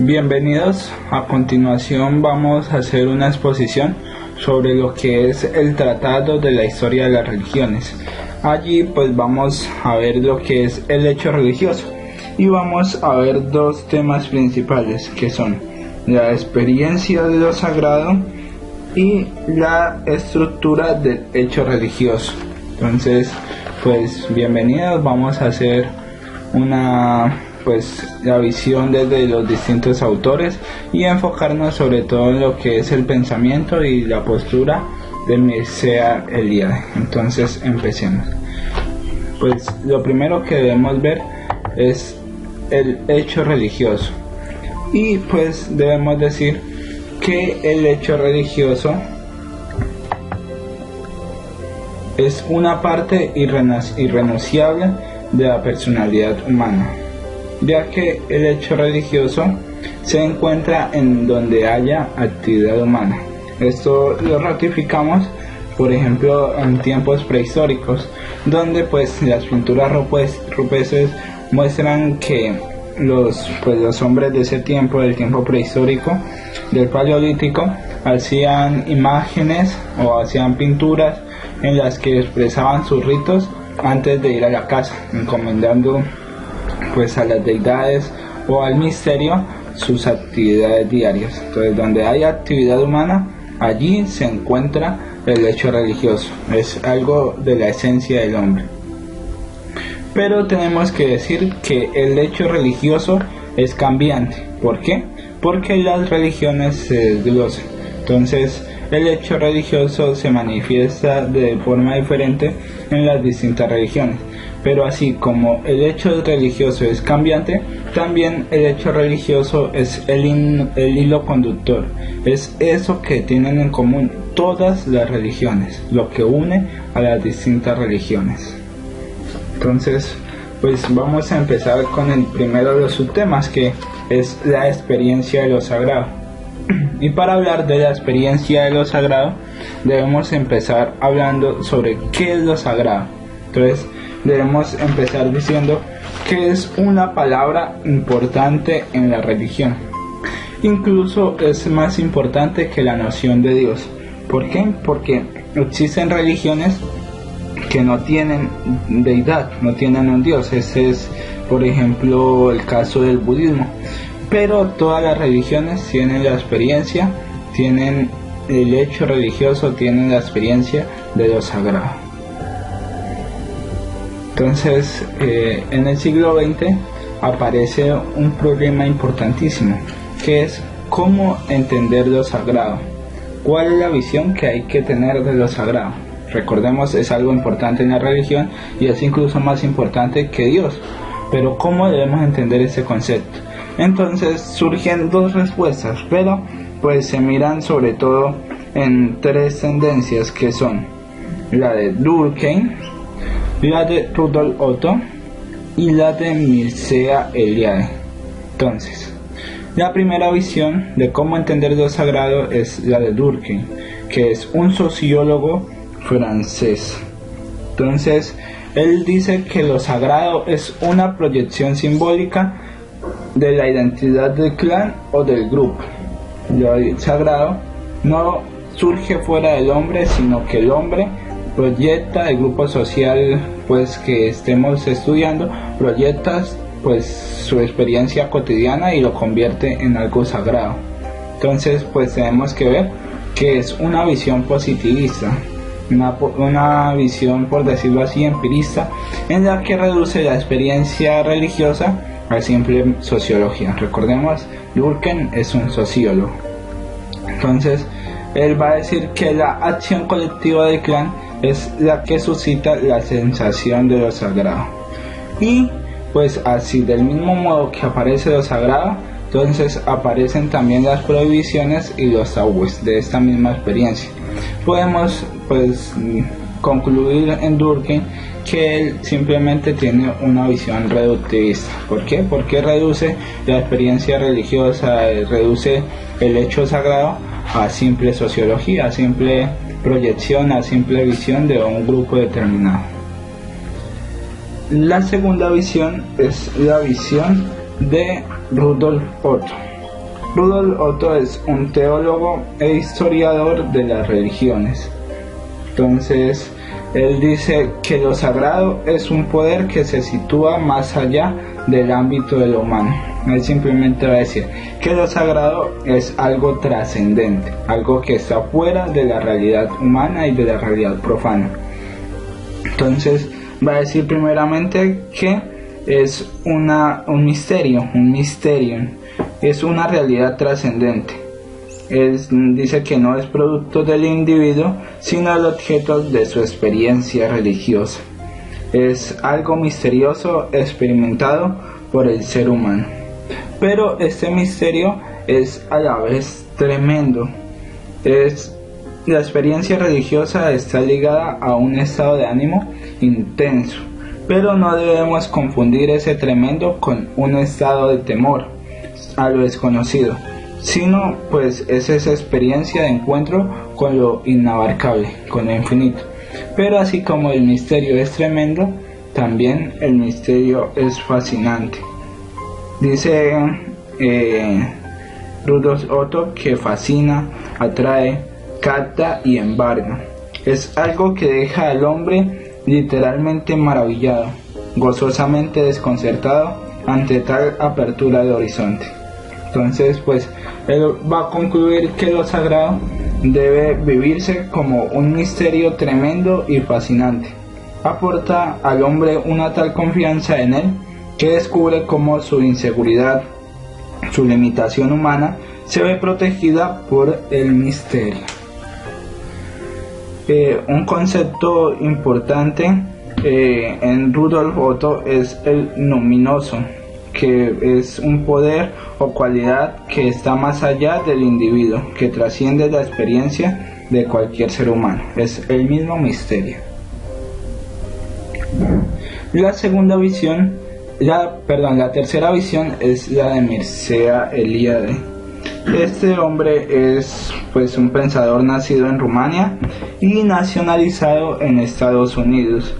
Bienvenidos. A continuación vamos a hacer una exposición sobre lo que es el Tratado de la Historia de las Religiones. Allí pues vamos a ver lo que es el hecho religioso y vamos a ver dos temas principales, que son la experiencia de lo sagrado y la estructura del hecho religioso. Entonces pues bienvenidos, vamos a hacer la visión desde los distintos autores y enfocarnos sobre todo en lo que es el pensamiento y la postura de Mircea Eliade. Entonces empecemos. Pues lo primero que debemos ver es el hecho religioso, y pues debemos decir que el hecho religioso es una parte irrenunciable de la personalidad humana, ya que el hecho religioso se encuentra en donde haya actividad humana. Esto lo ratificamos, por ejemplo, en tiempos prehistóricos, donde pues las pinturas rupestres muestran que los hombres de ese tiempo, del tiempo prehistórico, del paleolítico, hacían imágenes o hacían pinturas en las que expresaban sus ritos antes de ir a la casa, encomendando pues a las deidades o al misterio sus actividades diarias. Entonces, donde hay actividad humana, allí se encuentra el hecho religioso. Es algo de la esencia del hombre. Pero tenemos que decir que el hecho religioso es cambiante. ¿Por qué? Porque las religiones se desglosan. Entonces, el hecho religioso se manifiesta de forma diferente en las distintas religiones. Pero así como el hecho religioso es cambiante, también el hecho religioso es el hilo conductor. Es eso que tienen en común todas las religiones, lo que une a las distintas religiones. Entonces, pues vamos a empezar con el primero de los subtemas, que es la experiencia de lo sagrado. Y para hablar de la experiencia de lo sagrado, debemos empezar hablando sobre qué es lo sagrado. Entonces, debemos empezar diciendo que es una palabra importante en la religión. Incluso es más importante que la noción de Dios. ¿Por qué? Porque existen religiones que no tienen deidad, no tienen un Dios. Ese es, por ejemplo, el caso del budismo. Pero todas las religiones tienen la experiencia, tienen el hecho religioso, tienen la experiencia de lo sagrado. Entonces, en el siglo XX aparece un problema importantísimo, que es cómo entender lo sagrado. ¿Cuál es la visión que hay que tener de lo sagrado? Recordemos, es algo importante en la religión y es incluso más importante que Dios. Pero ¿cómo debemos entender ese concepto? Entonces surgen dos respuestas, pero pues se miran sobre todo en tres tendencias, que son la de Durkheim, la de Rudolf Otto y la de Mircea Eliade. Entonces, la primera visión de cómo entender lo sagrado es la de Durkheim, que es un sociólogo francés. Entonces, él dice que lo sagrado es una proyección simbólica de la identidad del clan o del grupo. Lo sagrado no surge fuera del hombre, sino que el hombre proyecta, el grupo social pues que estemos estudiando proyecta pues su experiencia cotidiana y lo convierte en algo sagrado. Entonces pues tenemos que ver que es una visión positivista, una visión, por decirlo así, empirista, en la que reduce la experiencia religiosa a simple sociología. Recordemos, Durkheim es un sociólogo. Entonces él va a decir que la acción colectiva del clan es la que suscita la sensación de lo sagrado. Y pues así, del mismo modo que aparece lo sagrado, entonces aparecen también las prohibiciones y los tabúes de esta misma experiencia. Podemos pues concluir en Durkheim que él simplemente tiene una visión reductivista. ¿Por qué? Porque reduce la experiencia religiosa, reduce el hecho sagrado a simple sociología, a simple proyección, a simple visión de un grupo determinado. La segunda visión es la visión de Rudolf Otto. Rudolf Otto es un teólogo e historiador de las religiones. Entonces, él dice que lo sagrado es un poder que se sitúa más allá del ámbito de lo humano. Él simplemente va a decir que lo sagrado es algo trascendente, algo que está fuera de la realidad humana y de la realidad profana. Entonces, va a decir primeramente que es un misterio, es una realidad trascendente. Dice que no es producto del individuo, sino el objeto de su experiencia religiosa. Es algo misterioso experimentado por el ser humano. Pero este misterio es a la vez tremendo. La experiencia religiosa está ligada a un estado de ánimo intenso, pero no debemos confundir ese tremendo con un estado de temor a lo desconocido, sino pues es esa experiencia de encuentro con lo inabarcable, con lo infinito. Pero así como el misterio es tremendo, también el misterio es fascinante. Dice Rudolf Otto que fascina, atrae, capta y embarga. Es algo que deja al hombre literalmente maravillado, gozosamente desconcertado ante tal apertura de horizonte. Entonces, pues, él va a concluir que lo sagrado debe vivirse como un misterio tremendo y fascinante. Aporta al hombre una tal confianza en él que descubre cómo su inseguridad, su limitación humana, se ve protegida por el misterio. Un concepto importante en Rudolf Otto es el luminoso, que es un poder o cualidad que está más allá del individuo, que trasciende la experiencia de cualquier ser humano. Es el mismo misterio. La tercera visión es la de Mircea Eliade. Este hombre es pues un pensador nacido en Rumania y nacionalizado en Estados Unidos.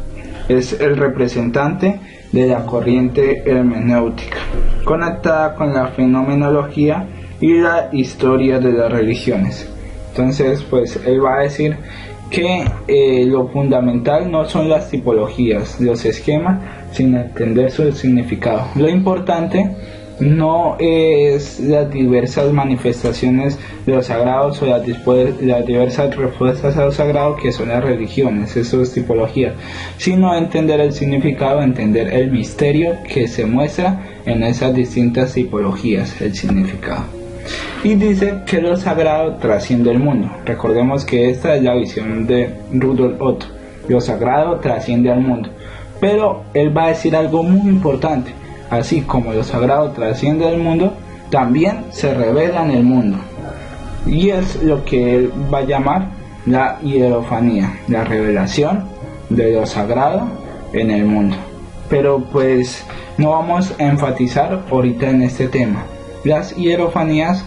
Es el representante de la corriente hermenéutica, conectada con la fenomenología y la historia de las religiones. Entonces, pues él va a decir que lo fundamental no son las tipologías, los esquemas, sino entender su significado. Lo importante no es las diversas manifestaciones de los sagrados o las diversas respuestas a lo sagrado que son las religiones, eso es tipología, sino entender el significado, entender el misterio que se muestra en esas distintas tipologías, el significado. Y dice que lo sagrado trasciende el mundo. Recordemos que esta es la visión de Rudolf Otto, lo sagrado trasciende al mundo, pero él va a decir algo muy importante. Así como lo sagrado trasciende el mundo, también se revela en el mundo. Y es lo que él va a llamar la hierofanía, la revelación de lo sagrado en el mundo. Pero pues no vamos a enfatizar ahorita en este tema. Las hierofanías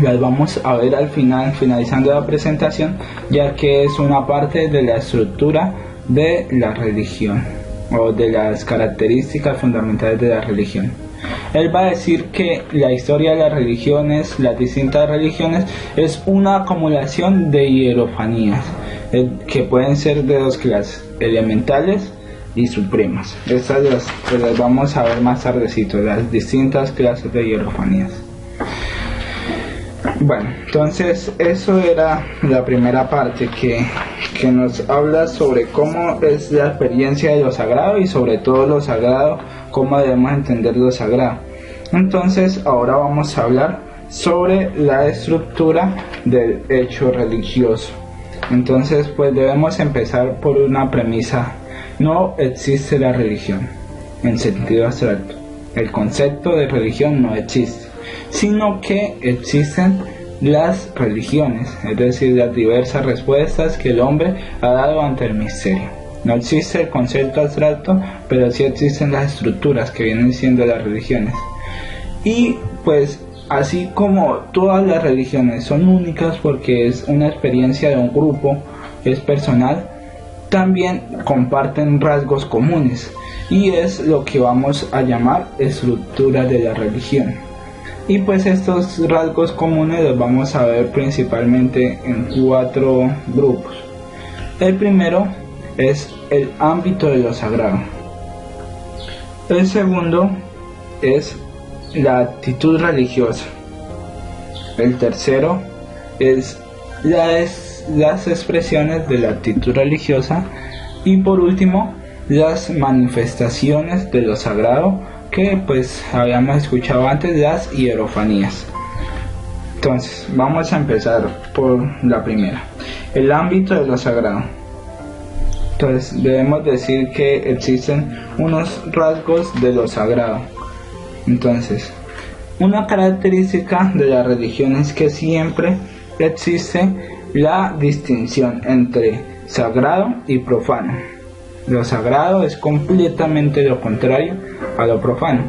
las vamos a ver al final, finalizando la presentación, ya que es una parte de la estructura de la religión, o de las características fundamentales de la religión. Él va a decir que la historia de las religiones, las distintas religiones, es una acumulación de hierofanías, que pueden ser de dos clases, elementales y supremas. Estas las vamos a ver más tardecito, las distintas clases de hierofanías. Bueno, entonces eso era la primera parte que nos habla sobre cómo es la experiencia de lo sagrado y sobre todo lo sagrado, cómo debemos entender lo sagrado. Entonces ahora vamos a hablar sobre la estructura del hecho religioso. Entonces pues debemos empezar por una premisa: no existe la religión en sentido abstracto. El concepto de religión no existe, sino que existen las religiones, es decir, las diversas respuestas que el hombre ha dado ante el misterio. No existe el concepto abstracto, pero sí existen las estructuras que vienen siendo las religiones. Y pues así como todas las religiones son únicas porque es una experiencia de un grupo, es personal, también comparten rasgos comunes, y es lo que vamos a llamar estructura de la religión. Y pues estos rasgos comunes los vamos a ver principalmente en 4 grupos. El primero es el ámbito de lo sagrado. El segundo es la actitud religiosa. El tercero es las expresiones de la actitud religiosa. Y por último, las manifestaciones de lo sagrado, que pues habíamos escuchado antes, las hierofanías. Entonces vamos a empezar por la primera, el ámbito de lo sagrado. Entonces debemos decir que existen unos rasgos de lo sagrado. Entonces, una característica de la religión es que siempre existe la distinción entre sagrado y profano. Lo sagrado es completamente lo contrario a lo profano.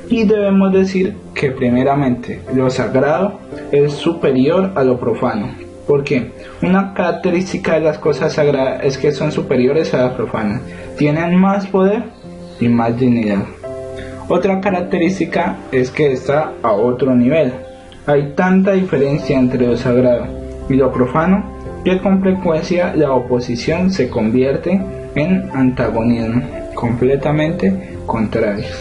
Y debemos decir que primeramente lo sagrado es superior a lo profano. Porque una característica de las cosas sagradas es que son superiores a las profanas. Tienen más poder y más dignidad. Otra característica es que está a otro nivel. Hay tanta diferencia entre lo sagrado y lo profano que con frecuencia la oposición se convierte en antagonismo, completamente contrarios.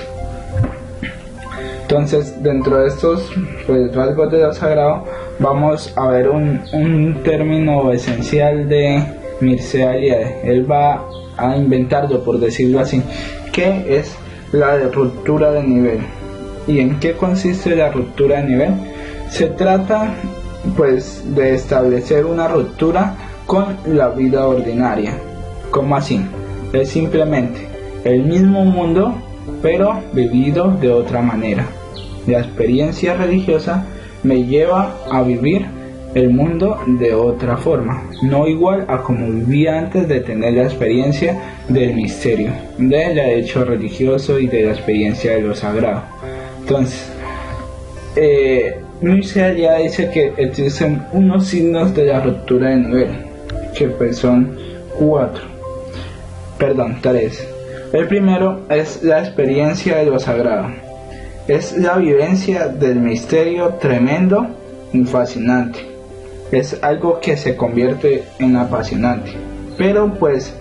Entonces, dentro de estos rasgos de lo sagrado, vamos a ver un término esencial de Mircea Eliade. Él va a inventarlo, por decirlo así, que es la de ruptura de nivel. ¿Y en qué consiste la ruptura de nivel? Se trata pues de establecer una ruptura con la vida ordinaria. ¿Cómo así? Es simplemente el mismo mundo, pero vivido de otra manera. La experiencia religiosa me lleva a vivir el mundo de otra forma, no igual a como vivía antes de tener la experiencia del misterio, del hecho religioso y de la experiencia de lo sagrado. Entonces, Mircea ya dice que existen unos signos de la ruptura de nivel, que pues son 3. El primero es la experiencia de lo sagrado. Es la vivencia del misterio tremendo y fascinante. Es algo que se convierte en apasionante. Pero pues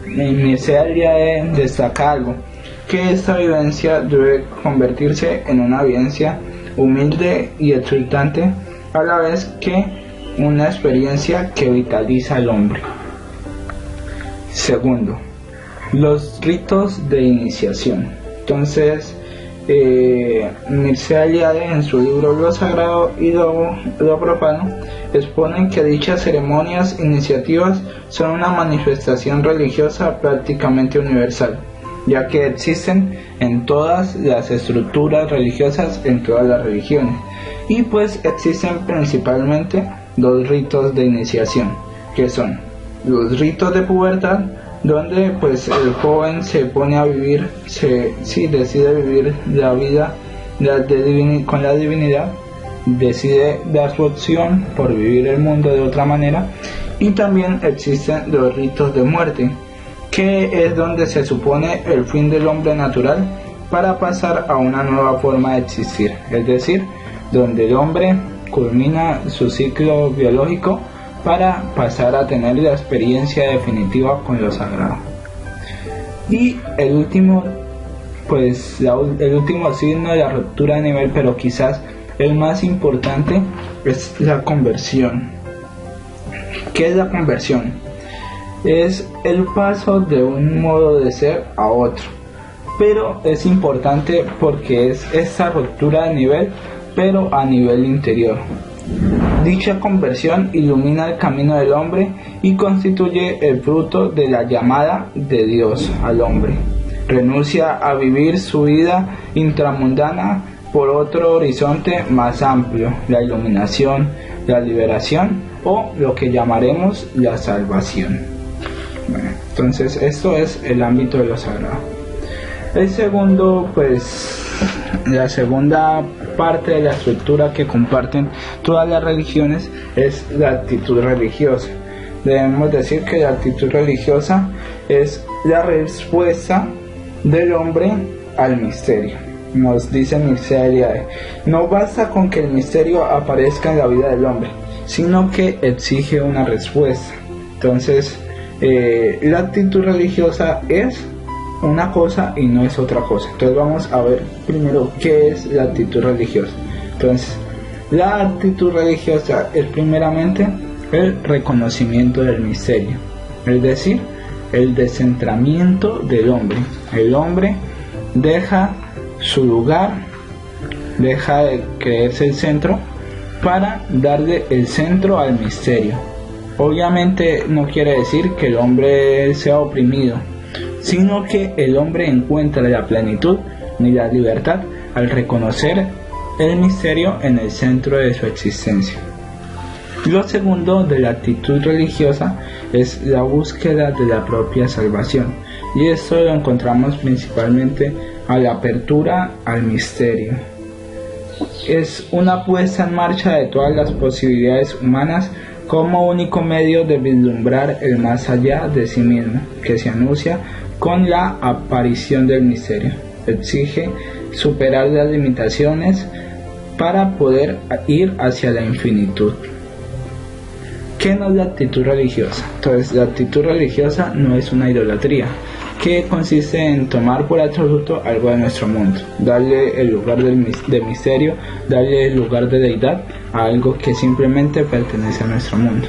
Mircea Eliade destaca algo, que esta vivencia debe convertirse en una vivencia humilde y exultante, a la vez que una experiencia que vitaliza al hombre. Segundo, los ritos de iniciación. Entonces, Mircea Eliade en su libro Lo Sagrado y lo Profano exponen que dichas ceremonias iniciativas son una manifestación religiosa prácticamente universal, ya que existen en todas las estructuras religiosas, en todas las religiones, y pues existen principalmente 2 ritos de iniciación, que son los ritos de pubertad, donde pues el joven se pone a vivir, decide vivir la vida con la divinidad, decide dar su opción por vivir el mundo de otra manera. Y también existen los ritos de muerte, que es donde se supone el fin del hombre natural para pasar a una nueva forma de existir, es decir, donde el hombre culmina su ciclo biológico para pasar a tener la experiencia definitiva con lo sagrado. Y el último signo de la ruptura de nivel, pero quizás el más importante, es la conversión. ¿Qué es la conversión? Es el paso de un modo de ser a otro, pero es importante porque es esta ruptura de nivel, pero a nivel interior. Dicha conversión ilumina el camino del hombre y constituye el fruto de la llamada de Dios al hombre. Renuncia a vivir su vida intramundana por otro horizonte más amplio, la iluminación, la liberación o lo que llamaremos la salvación. Bueno, entonces esto es el ámbito de lo sagrado. El segundo, la segunda parte de la estructura que comparten todas las religiones es la actitud religiosa. Debemos decir que la actitud religiosa es la respuesta del hombre al misterio. nos dice Mircea Eliade, no basta con que el misterio aparezca en la vida del hombre, sino que exige una respuesta. Entonces, la actitud religiosa es una cosa y no es otra cosa. Entonces vamos a ver primero qué es la actitud religiosa. Entonces, la actitud religiosa es primeramente el reconocimiento del misterio, es decir, el descentramiento del hombre. El hombre deja su lugar, deja de creerse el centro para darle el centro al misterio. Obviamente no quiere decir que el hombre sea oprimido, sino que el hombre encuentra la plenitud y la libertad al reconocer el misterio en el centro de su existencia. Lo segundo de la actitud religiosa es la búsqueda de la propia salvación, y esto lo encontramos principalmente a la apertura al misterio. Es una puesta en marcha de todas las posibilidades humanas como único medio de vislumbrar el más allá de sí mismo, que se anuncia con la aparición del misterio. Exige superar las limitaciones para poder ir hacia la infinitud. ¿Qué no es la actitud religiosa? Entonces, la actitud religiosa no es una idolatría, que consiste en tomar por absoluto algo de nuestro mundo, darle el lugar de misterio, darle el lugar de deidad a algo que simplemente pertenece a nuestro mundo.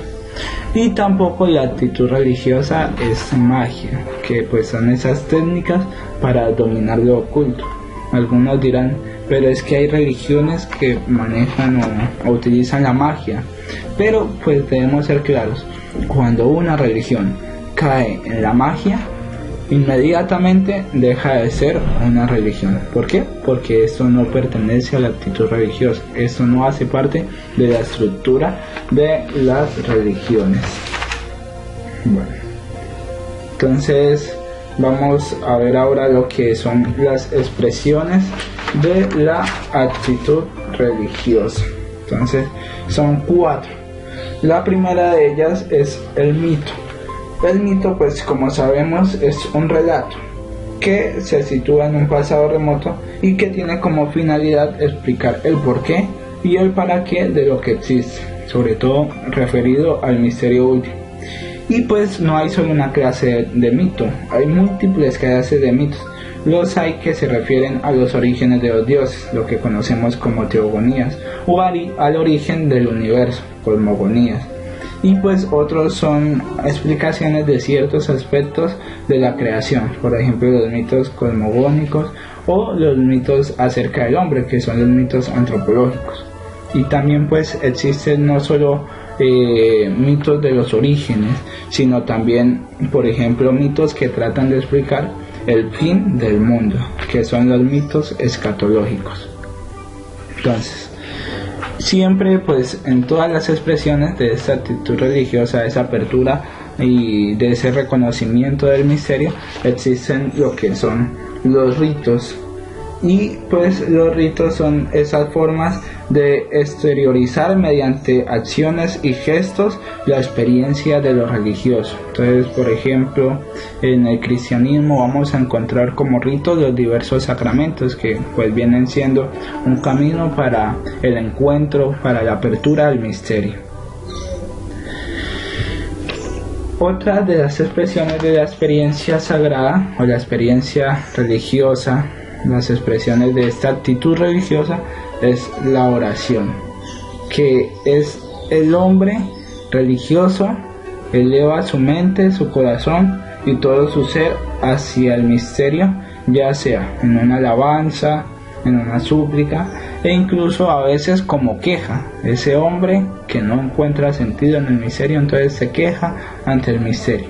Y tampoco la actitud religiosa es magia, que pues son esas técnicas para dominar lo oculto. Algunos dirán, pero es que hay religiones que manejan o utilizan la magia, pero pues debemos ser claros, cuando una religión cae en la magia, inmediatamente deja de ser una religión. ¿Por qué? Porque esto no pertenece a la actitud religiosa, esto no hace parte de la estructura de las religiones. Bueno, entonces vamos a ver ahora lo que son las expresiones de la actitud religiosa. Entonces son 4. La primera de ellas es el mito. El mito, pues como sabemos, es un relato que se sitúa en un pasado remoto y que tiene como finalidad explicar el porqué y el para qué de lo que existe, sobre todo referido al misterio último. Y pues no hay solo una clase de mito, hay múltiples clases de mitos. Los hay que se refieren a los orígenes de los dioses, lo que conocemos como teogonías, o al origen del universo, cosmogonías. Y pues otros son explicaciones de ciertos aspectos de la creación, por ejemplo los mitos cosmogónicos o los mitos acerca del hombre, que son los mitos antropológicos. Y también pues existen no solo mitos de los orígenes, sino también, por ejemplo, mitos que tratan de explicar el fin del mundo, que son los mitos escatológicos. Entonces, siempre pues en todas las expresiones de esta actitud religiosa, de esa apertura y de ese reconocimiento del misterio, existen lo que son los ritos. Y pues los ritos son esas formas de exteriorizar mediante acciones y gestos la experiencia de lo religioso. Entonces, por ejemplo, en el cristianismo vamos a encontrar como ritos los diversos sacramentos, que pues vienen siendo un camino para el encuentro, para la apertura al misterio. Otra de las expresiones de la experiencia sagrada o la experiencia religiosa, las expresiones de esta actitud religiosa, es la oración, que es el hombre religioso eleva su mente, su corazón y todo su ser hacia el misterio, ya sea en una alabanza, en una súplica e incluso a veces como queja. Ese hombre que no encuentra sentido en el misterio, entonces se queja ante el misterio.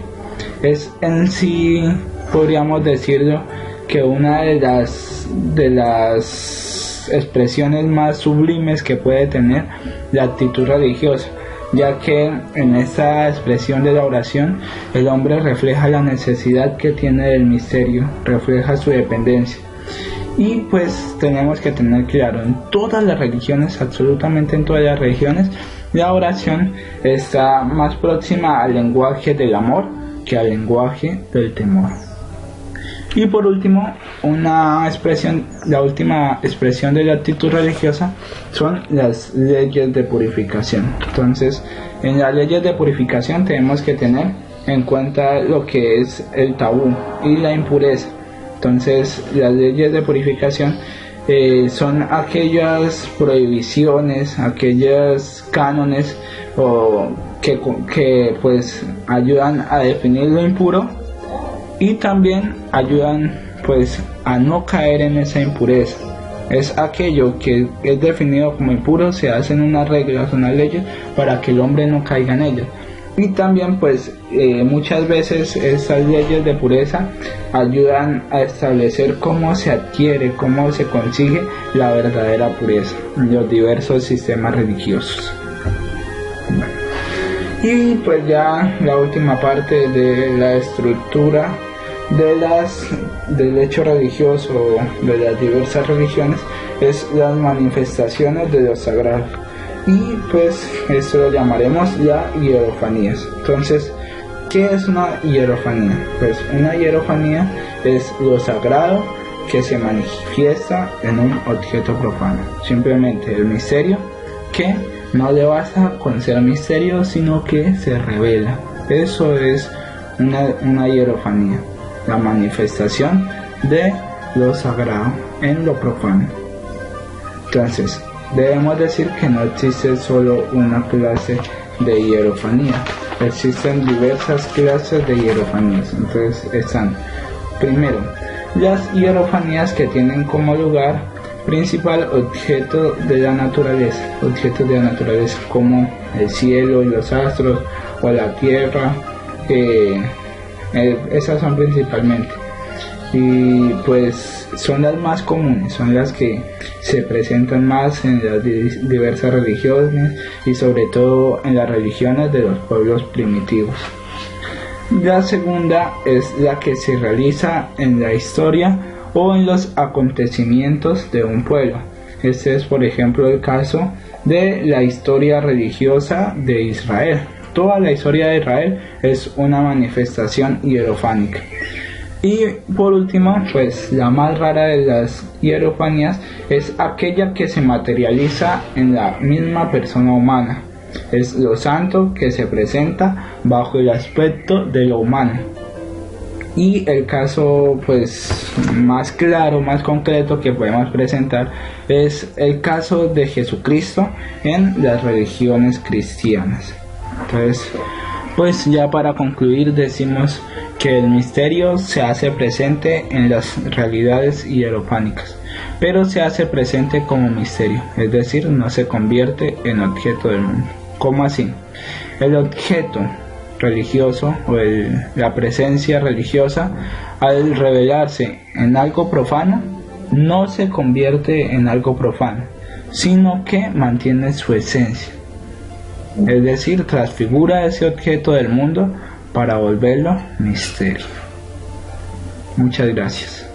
Es en sí, podríamos decirlo, que una de las expresiones más sublimes que puede tener la actitud religiosa, ya que en esta expresión de la oración el hombre refleja la necesidad que tiene del misterio, refleja su dependencia. Y pues tenemos que tener claro, en todas las religiones, absolutamente en todas las religiones, la oración está más próxima al lenguaje del amor que al lenguaje del temor. Y por último, la última expresión de la actitud religiosa son las leyes de purificación. Entonces, en las leyes de purificación tenemos que tener en cuenta lo que es el tabú y la impureza. Entonces, las leyes de purificación son aquellas prohibiciones, aquellos cánones que pues ayudan a definir lo impuro y también ayudan pues a no caer en esa impureza. Es aquello que es definido como impuro, se hacen unas reglas, unas leyes para que el hombre no caiga en ellas. Y también pues muchas veces esas leyes de pureza ayudan a establecer cómo se adquiere, cómo se consigue la verdadera pureza en los diversos sistemas religiosos. Bueno. Y pues ya la última parte de la estructura del hecho religioso de las diversas religiones es las manifestaciones de lo sagrado, y pues esto lo llamaremos la hierofanías. Entonces, ¿qué es una hierofanía? Pues una hierofanía es lo sagrado que se manifiesta en un objeto profano, simplemente el misterio que no le basta con ser misterio, sino que se revela. Eso es una hierofanía, la manifestación de lo sagrado en lo profano. Entonces, debemos decir que no existe solo una clase de hierofanía, existen diversas clases de hierofanías. Entonces están, primero, las hierofanías que tienen como lugar principal objetos de la naturaleza como el cielo y los astros o la tierra. Esas son principalmente, y pues son las más comunes, son las que se presentan más en las diversas religiones y sobre todo en las religiones de los pueblos primitivos. La segunda es la que se realiza en la historia o en los acontecimientos de un pueblo. Este es, por ejemplo, el caso de la historia religiosa de Israel. Toda la historia de Israel es una manifestación hierofánica. Y por último, pues la más rara de las hierofanías es aquella que se materializa en la misma persona humana. Es lo santo que se presenta bajo el aspecto de lo humano. Y el caso pues más claro, más concreto que podemos presentar es el caso de Jesucristo en las religiones cristianas. Entonces, pues ya para concluir decimos que el misterio se hace presente en las realidades hierofánicas, pero se hace presente como misterio, es decir, no se convierte en objeto del mundo. ¿Cómo así? El objeto religioso o la presencia religiosa, al revelarse en algo profano, no se convierte en algo profano, sino que mantiene su esencia. Es decir, transfigura ese objeto del mundo para volverlo misterio. Muchas gracias.